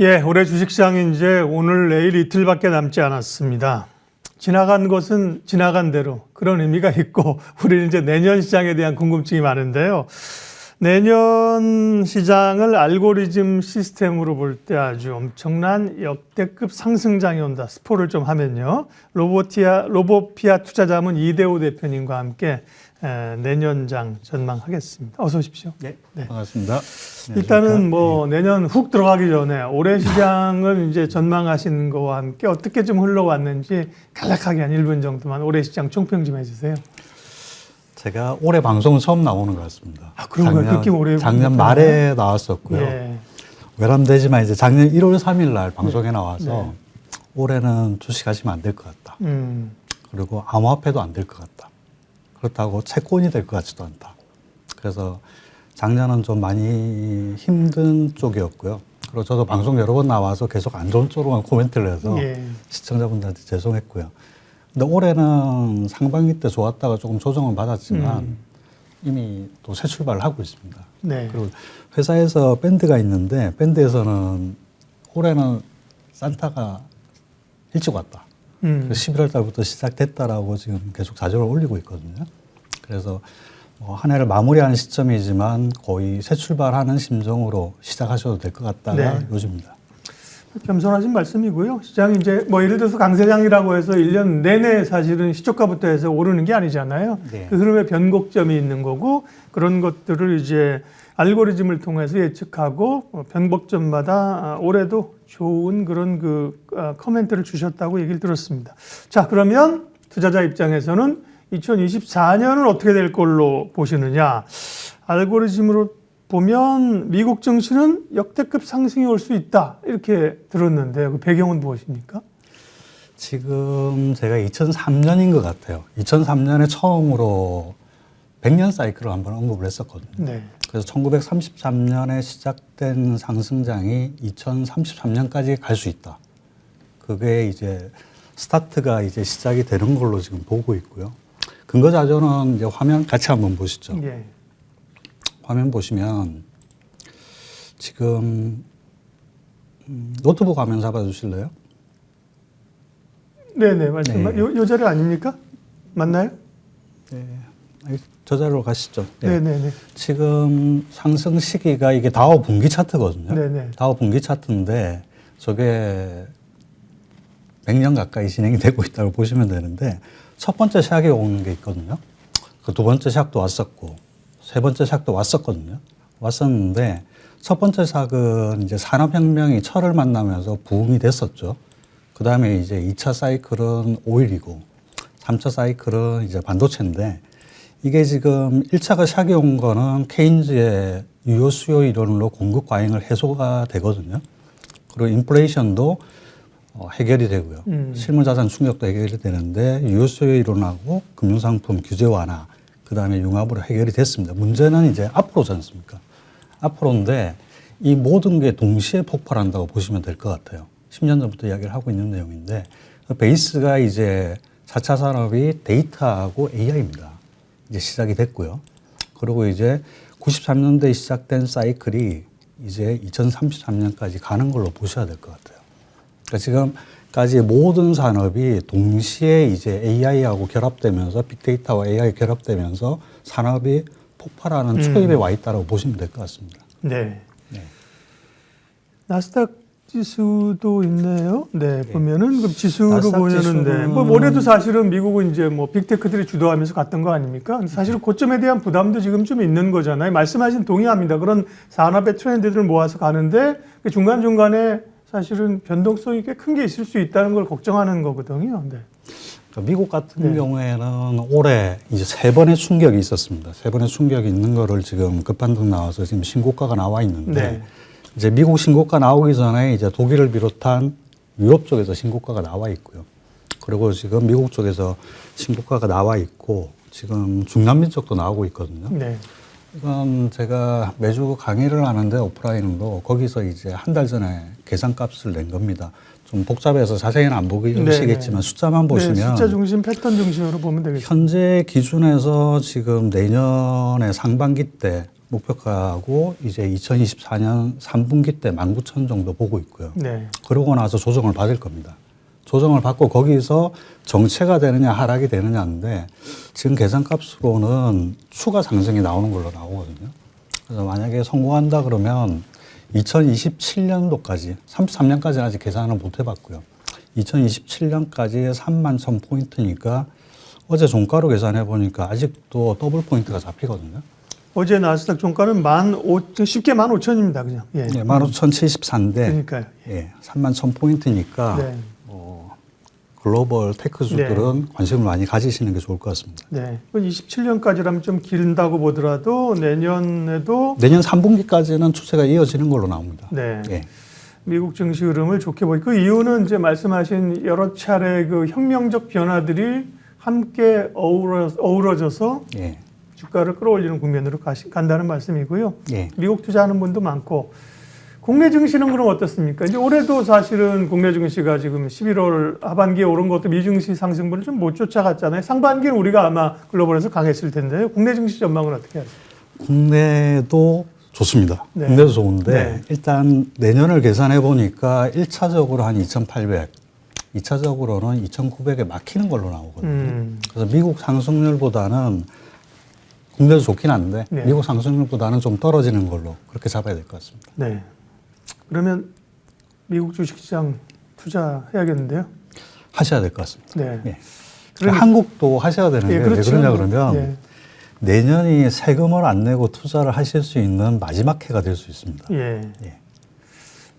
예, 올해 주식시장이 이제 오늘 내일 이틀밖에 남지 않았습니다. 지나간 것은 지나간 대로 그런 의미가 있고 우리는 이제 내년 시장에 대한 궁금증이 많은데요. 내년 시장을 알고리즘 시스템으로 볼 때 아주 엄청난 역대급 상승장이 온다. 스포를 좀 하면요. 로보피아 투자자문 이대호 대표님과 함께 내년장 전망하겠습니다. 어서 오십시오. 네, 반갑습니다. 일단은 뭐 내년 훅 들어가기 전에 올해 시장을 이제 전망하시는 거와 함께 어떻게 좀 흘러왔는지 간략하게 한 1분 정도만 올해 시장 총평 좀 해주세요. 제가 올해 방송은 처음 나오는 것 같습니다. 아, 그런가요? 그렇게 올해 작년 말에 나왔었고요. 예. 외람되지만 이제 작년 1월 3일 날 방송에 나와서 올해는 주식하시면 안 될 것 같다. 그리고 암호화폐도 안 될 것 같다. 그렇다고 채권이 될 것 같지도 않다. 그래서 작년은 좀 많이 힘든 쪽이었고요. 그리고 저도 방송 여러 번 나와서 계속 안 좋은 쪽으로만 코멘트를 해서 시청자분들한테 죄송했고요. 근데 올해는 상반기 때 좋았다가 조금 조정을 받았지만 이미 또 새 출발을 하고 있습니다. 네. 그리고 회사에서 밴드가 있는데 밴드에서는 올해는 산타가 일찍 왔다. 11월 달부터 시작됐다라고 지금 계속 자료를 올리고 있거든요. 그래서 한 해를 마무리하는 시점이지만 거의 새 출발하는 심정으로 시작하셔도 될 것 같다가 요즘입니다. 겸손하신 말씀이고요. 시장이 이제 뭐 예를 들어서 강세장이라고 해서 1년 내내 사실은 시초가부터 해서 오르는 게 아니잖아요. 네. 그 흐름에 변곡점이 있는 거고 그런 것들을 이제 알고리즘을 통해서 예측하고 변곡점마다 올해도 좋은 그런 커멘트를 주셨다고 얘기를 들었습니다. 자, 그러면 투자자 입장에서는 2024년은 어떻게 될 걸로 보시느냐. 알고리즘으로 보면 미국 증시는 역대급 상승이 올 수 있다 이렇게 들었는데 그 배경은 무엇입니까? 지금 제가 2003년인 것 같아요. 2003년에 처음으로 100년 사이클을 한번 언급을 했었거든요. 네. 그래서 1933년에 시작된 상승장이 2033년까지 갈 수 있다. 그게 이제 스타트가 이제 시작이 되는 걸로 지금 보고 있고요. 근거 자료는 이제 화면 같이 한번 보시죠. 예. 화면 보시면 지금 노트북 화면 잡아주실래요? 네네, 말씀. 네. 요 자료 아닙니까? 맞나요? 네. 저 자료로 가시죠. 네. 네네네. 지금 상승 시기가 이게 다우 분기 차트거든요. 네네. 다우 분기 차트인데 저게 100년 가까이 진행이 되고 있다고 보시면 되는데 첫 번째 샥이 오는 게 있거든요. 그 두 번째 샥도 왔었고 세 번째 샥도 왔었거든요. 왔었는데 첫 번째 샥은 이제 산업혁명이 철을 만나면서 부흥이 됐었죠. 그 다음에 이제 2차 사이클은 오일이고 3차 사이클은 이제 반도체인데 이게 지금 1차가 샥이 온 거는 케인즈의 유효 수요 이론으로 공급 과잉을 해소가 되거든요. 그리고 인플레이션도 해결이 되고요. 실물자산 충격도 해결이 되는데 유효 수요 이론하고 금융상품 규제 완화 그 다음에 융합으로 해결이 됐습니다. 문제는 이제 앞으로지 않습니까? 앞으로인데 이 모든 게 동시에 폭발한다고 보시면 될 것 같아요. 10년 전부터 이야기를 하고 있는 내용인데 베이스가 이제 4차 산업이 데이터하고 AI입니다. 이제 시작이 됐고요. 그리고 이제 93년도에 시작된 사이클이 이제 2033년까지 가는 걸로 보셔야 될 것 같아요. 그러니까 지금까지 모든 산업이 동시에 이제 AI하고 결합되면서 빅데이터와 AI 결합되면서 산업이 폭발하는 초입에 와 있다고 보시면 될 것 같습니다. 네. 나스닥 지수도 있네요. 네, 보면은 그 지수로 보면은 뭐 올해도 사실은 미국은 이제 뭐 빅테크들이 주도하면서 갔던 거 아닙니까? 사실은 고점에 대한 부담도 지금 좀 있는 거잖아요. 말씀하신 동의합니다. 그런 산업의 트렌드들을 모아서 가는데 그 중간중간에 사실은 변동성이 꽤 큰 게 있을 수 있다는 걸 걱정하는 거거든요. 네. 그러니까 미국 같은 경우에는 올해 이제 3번의 충격이 있었습니다. 3번의 충격이 있는 거를 지금 급반등 나와서 지금 신고가가 나와 있는데 이제 미국 신고가 나오기 전에 이제 독일을 비롯한 유럽 쪽에서 신고가가 나와 있고요. 그리고 지금 미국 쪽에서 신고가가 나와 있고 지금 중남미 쪽도 나오고 있거든요. 네. 이건 제가 매주 강의를 하는데 오프라인으로 거기서 이제 한 달 전에 계산값을 낸 겁니다. 좀 복잡해서 자세히는 안 보시겠지만 숫자만 보시면 숫자 중심, 패턴 중심으로 보면 되겠습니다. 현재 기준에서 지금 내년에 상반기 때 목표가하고 이제 2024년 3분기 때 19,000 정도 보고 있고요. 네. 그러고 나서 조정을 받을 겁니다. 조정을 받고 거기서 정체가 되느냐 하락이 되느냐인데 지금 계산값으로는 추가 상승이 나오는 걸로 나오거든요. 그래서 만약에 성공한다 그러면 2027년도까지 33년까지는 아직 계산을 못 해봤고요. 2027년까지 31,000포인트니까 어제 종가로 계산해 보니까 아직도 더블 포인트가 잡히거든요. 어제 나스닥 종가는 쉽게 15,000입니다. 그냥. 예. 네, 15,074인데 그러니까요. 예, 31,000포인트니까 네. 글로벌 테크주들은 관심을 많이 가지시는 게 좋을 것 같습니다. 네. 27년까지라면 좀 길다고 보더라도 내년에도 내년 3분기까지는 추세가 이어지는 걸로 나옵니다. 네. 예. 미국 증시 흐름을 좋게 보이고 그 이유는 이제 말씀하신 여러 차례 그 혁명적 변화들이 함께 어우러져서 예. 주가를 끌어올리는 국면으로 간다는 말씀이고요. 예. 미국 투자하는 분도 많고 국내 증시는 그럼 어떻습니까? 이제 올해도 사실은 국내 증시가 지금 11월 하반기에 오른 것도 미증시 상승분을 좀 못 쫓아갔잖아요. 상반기는 우리가 아마 글로벌에서 강했을 텐데요. 국내 증시 전망은 어떻게 하세요? 국내도 좋습니다. 네. 국내도 좋은데 네. 일단 내년을 계산해 보니까 1차적으로 한 2,800, 2차적으로는 2,900에 막히는 걸로 나오거든요. 그래서 미국 상승률보다는 국내도 좋긴 한데 네. 미국 상승률보다는 좀 떨어지는 걸로 그렇게 잡아야 될 것 같습니다. 네. 그러면 미국 주식시장 투자해야겠는데요? 하셔야 될 것 같습니다. 네. 예. 그러니까- 한국도 하셔야 되는데 예, 왜 그렇죠. 그러냐 그러면 예. 내년이 세금을 안 내고 투자를 하실 수 있는 마지막 해가 될 수 있습니다. 예. 예.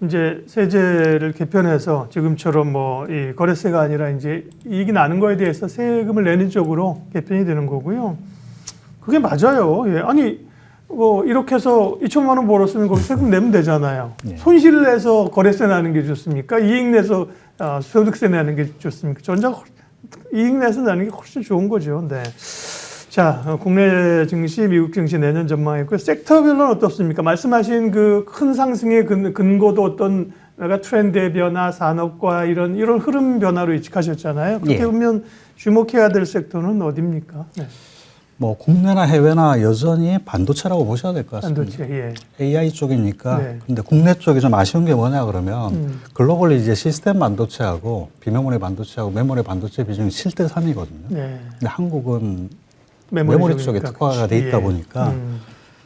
이제 세제를 개편해서 지금처럼 뭐 이 거래세가 아니라 이제 이익이 나는 거에 대해서 세금을 내는 쪽으로 개편이 되는 거고요. 그게 맞아요. 예. 아니 뭐 이렇게 해서 2천만 원 벌었으면 거기 세금 내면 되잖아요. 예. 손실 내서 거래세 나는 게 좋습니까? 이익 내서 소득세 내는 게 좋습니까? 전자 이익 내서 나는 게 훨씬 좋은 거죠. 네. 자, 국내 증시, 미국 증시 내년 전망했고요. 섹터별로는 어떻습니까? 말씀하신 그 큰 상승의 근거도 어떤 메가 트렌드의 변화, 산업과 이런 흐름 변화로 예측하셨잖아요. 그렇게 예. 보면 주목해야 될 섹터는 어디입니까? 네. 뭐 국내나 해외나 여전히 반도체라고 보셔야 될 것 같습니다. 반도체, 예. AI 쪽이니까. 네. 근데 국내 쪽이 좀 아쉬운 게 뭐냐 그러면 글로벌리 이제 시스템 반도체하고 비메모리 반도체하고 메모리 반도체 비중이 7대 3이거든요. 네. 근데 한국은 메모리 쪽에 특화가 돼 있다 보니까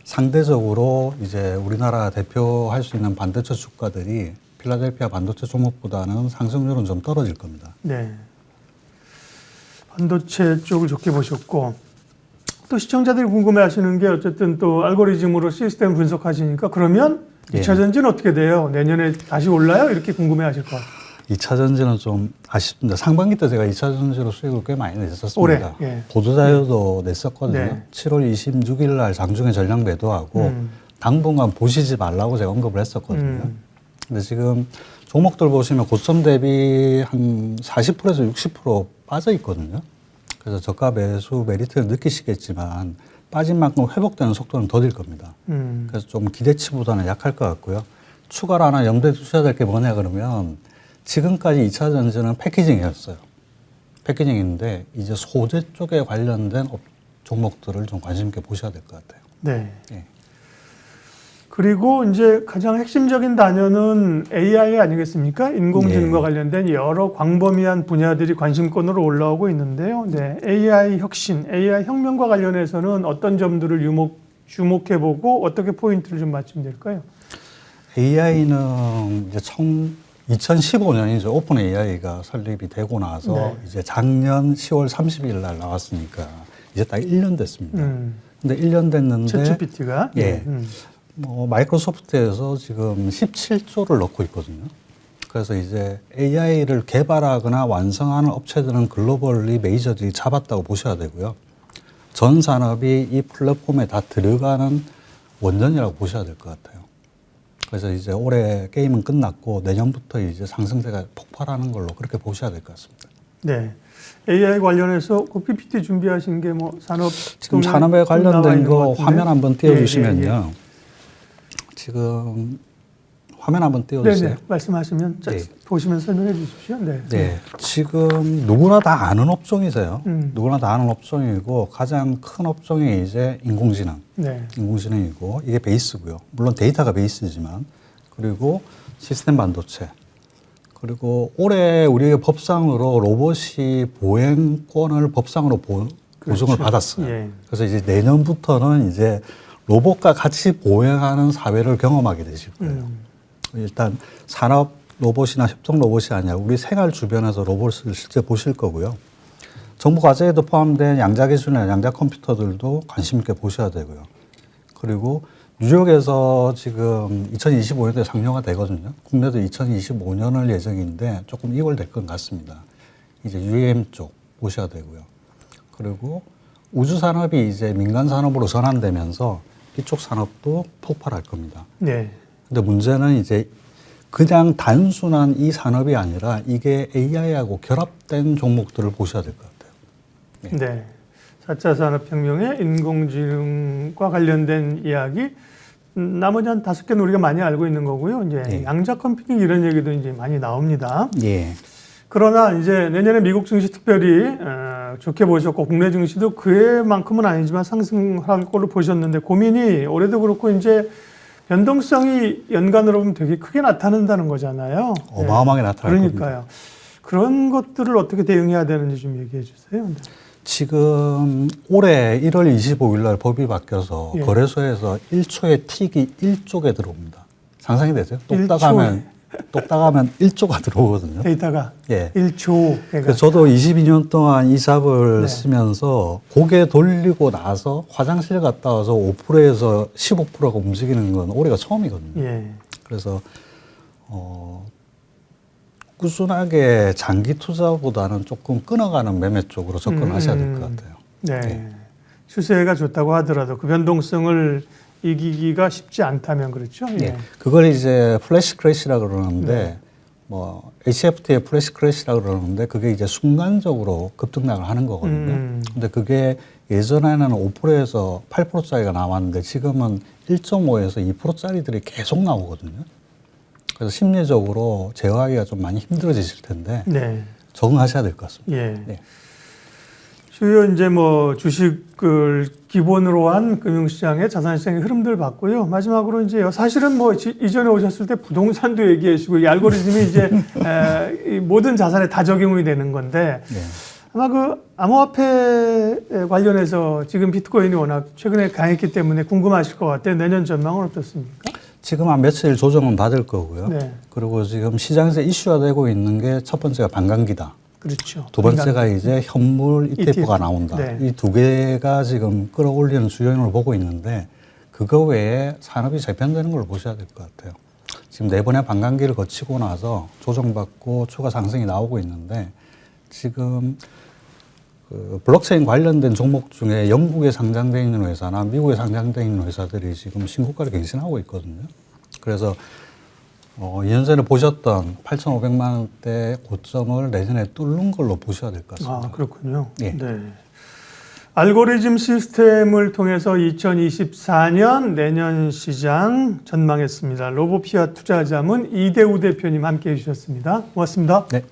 상대적으로 이제 우리나라 대표할 수 있는 반도체 주가들이 필라델피아 반도체 종목보다는 상승률은 좀 떨어질 겁니다. 네. 반도체 쪽을 좋게 보셨고 또 시청자들이 궁금해하시는 게 어쨌든 또 알고리즘으로 시스템 분석하시니까 그러면 예. 2차 전지는 어떻게 돼요? 내년에 다시 올라요? 이렇게 궁금해하실 것 같아요. 2차 전지는 좀 아쉽습니다. 상반기 때 제가 2차 전지로 수익을 꽤 많이 냈었습니다. 올해, 예. 보도자료도 냈었거든요. 네. 7월 26일 날 장중에 전량 매도하고 당분간 보시지 말라고 제가 언급을 했었거든요. 근데 지금 종목들 보시면 고점 대비 한 40%에서 60% 빠져 있거든요. 그래서 저가 매수 메리트를 느끼시겠지만 빠진 만큼 회복되는 속도는 더딜 겁니다. 그래서 좀 기대치보다는 약할 것 같고요. 추가로 하나 염두에 두셔야 될 게 뭐냐 그러면 지금까지 2차 전지는 패키징이었어요. 패키징인데 이제 소재 쪽에 관련된 종목들을 좀 관심 있게 보셔야 될 것 같아요. 네. 예. 그리고 이제 가장 핵심적인 단어는 AI 아니겠습니까? 인공지능과 예. 관련된 여러 광범위한 분야들이 관심권으로 올라오고 있는데요. 네. AI 혁신, AI 혁명과 관련해서는 어떤 점들을 주목해보고 어떻게 포인트를 좀 맞추면 될까요? AI는 이제 2015년이죠. 오픈 AI가 설립이 되고 나서 네. 이제 작년 10월 30일 날 나왔으니까 이제 딱 1년 됐습니다. 근데 1년 됐는데 챗GPT가 예. 뭐 마이크로소프트에서 지금 17조를 넣고 있거든요. 그래서 이제 AI를 개발하거나 완성하는 업체들은 글로벌리 메이저들이 잡았다고 보셔야 되고요. 전 산업이 이 플랫폼에 다 들어가는 원전이라고 보셔야 될 것 같아요. 그래서 이제 올해 게임은 끝났고 내년부터 이제 상승세가 폭발하는 걸로 그렇게 보셔야 될 것 같습니다. 네. AI 관련해서 그 PPT 준비하신 게 뭐 산업 지금 산업에 관련된 거 화면 한번 띄워주시면요. 예, 예, 예. 지금 화면 한번 띄워주세요. 네네. 말씀하시면 네. 보시면 설명해 주십시오. 네. 네, 지금 누구나 다 아는 업종이세요. 음. 누구나 다 아는 업종이고 가장 큰 업종이 이제 인공지능, 네. 인공지능이고 이게 베이스고요. 물론 데이터가 베이스지만 그리고 시스템 반도체 그리고 올해 우리의 법상으로 로봇이 보행권을 법상으로 보증을 받았어요. 예. 그래서 이제 내년부터는 이제 로봇과 같이 보행하는 사회를 경험하게 되실 거예요. 일단 산업 로봇이나 협동 로봇이 아니라 우리 생활 주변에서 로봇을 실제 보실 거고요. 정부 과제에도 포함된 양자 기술이나 양자 컴퓨터들도 관심 있게 보셔야 되고요. 그리고 뉴욕에서 지금 2025년도에 상용화 되거든요. 국내도 2025년을 예정인데 조금 이월될 것 같습니다. 이제 UAM 쪽 보셔야 되고요. 그리고 우주 산업이 이제 민간 산업으로 전환되면서 이쪽 산업도 폭발할 겁니다. 네. 근데 문제는 이제 그냥 단순한 이 산업이 아니라 이게 AI하고 결합된 종목들을 보셔야 될 것 같아요. 네. 4차 산업혁명의 인공지능과 관련된 이야기, 나머지 한 5개는 우리가 많이 알고 있는 거고요. 이제 네. 양자 컴퓨팅 이런 얘기도 이제 많이 나옵니다. 예. 그러나 이제 내년에 미국 증시 특별히 좋게 보셨고 국내 증시도 그해만큼은 아니지만 상승할 걸로 보셨는데 고민이 올해도 그렇고 이제 변동성이 연간으로 보면 되게 크게 나타난다는 거잖아요. 어마어마하게 나타날 겁니다. 그러니까요. 그런 것들을 어떻게 대응해야 되는지 좀 얘기해 주세요. 네. 지금 올해 1월 25일 날 법이 바뀌어서 예. 거래소에서 1초에 틱이 1조개 들어옵니다. 상상이 되세요? 1초에. 똑딱하면 1조가 들어오거든요. 데이터가 예. 1조. 그래서 저도 22년 동안 이 잡을 네. 쓰면서 고개 돌리고 나서 화장실 갔다 와서 5%에서 15%가 움직이는 건 올해가 처음이거든요. 예. 그래서 꾸준하게 장기 투자보다는 조금 끊어가는 매매 쪽으로 접근하셔야 될 것 같아요. 네. 네. 추세가 좋다고 하더라도 그 변동성을 이기기가 쉽지 않다면 그렇죠. 예. 네. 그걸 이제 플래시 크래시라고 그러는데 네. 뭐 HFT의 플래시 크래시라고 그러는데 그게 이제 순간적으로 급등락을 하는 거거든요. 근데 그게 예전에는 5%에서 8%짜리가 나왔는데 지금은 1.5에서 2%짜리들이 계속 나오거든요. 그래서 심리적으로 제어하기가 좀 많이 힘들어지실 텐데 네. 적응하셔야 될 것 같습니다. 예. 네. 주요 이제 뭐 주식을 기본으로 한 금융시장의 자산시장의 흐름들 봤고요. 마지막으로 이제 사실은 뭐 이전에 오셨을 때 부동산도 얘기하시고 이 알고리즘이 이제 이 모든 자산에 다 적용이 되는 건데 네. 아마 그 암호화폐 관련해서 지금 비트코인이 워낙 최근에 강했기 때문에 궁금하실 것 같아요. 내년 전망은 어떻습니까? 지금 한 며칠 조정은 받을 거고요. 네. 그리고 지금 시장에서 이슈가 되고 있는 게 첫 번째가 반감기다. 그렇죠. 두 번째가 이제 현물 ETF가 나온다. 네. 이 두 개가 지금 끌어올리는 주요인을 보고 있는데 그거 외에 산업이 재편되는 걸 보셔야 될 것 같아요. 지금 네 번의 반감기를 거치고 나서 조정받고 추가 상승이 나오고 있는데 지금 그 블록체인 관련된 종목 중에 영국에 상장되어 있는 회사나 미국에 상장되어 있는 회사들이 지금 신고가를 갱신하고 있거든요. 그래서 2년 전에 보셨던 8,500만 원대 고점을 내년에 뚫는 걸로 보셔야 될 것 같습니다. 아, 그렇군요. 예. 네. 알고리즘 시스템을 통해서 2024년 내년 시장 전망했습니다. 로보피아 투자자문 이대우 대표님 함께해 주셨습니다. 고맙습니다. 네.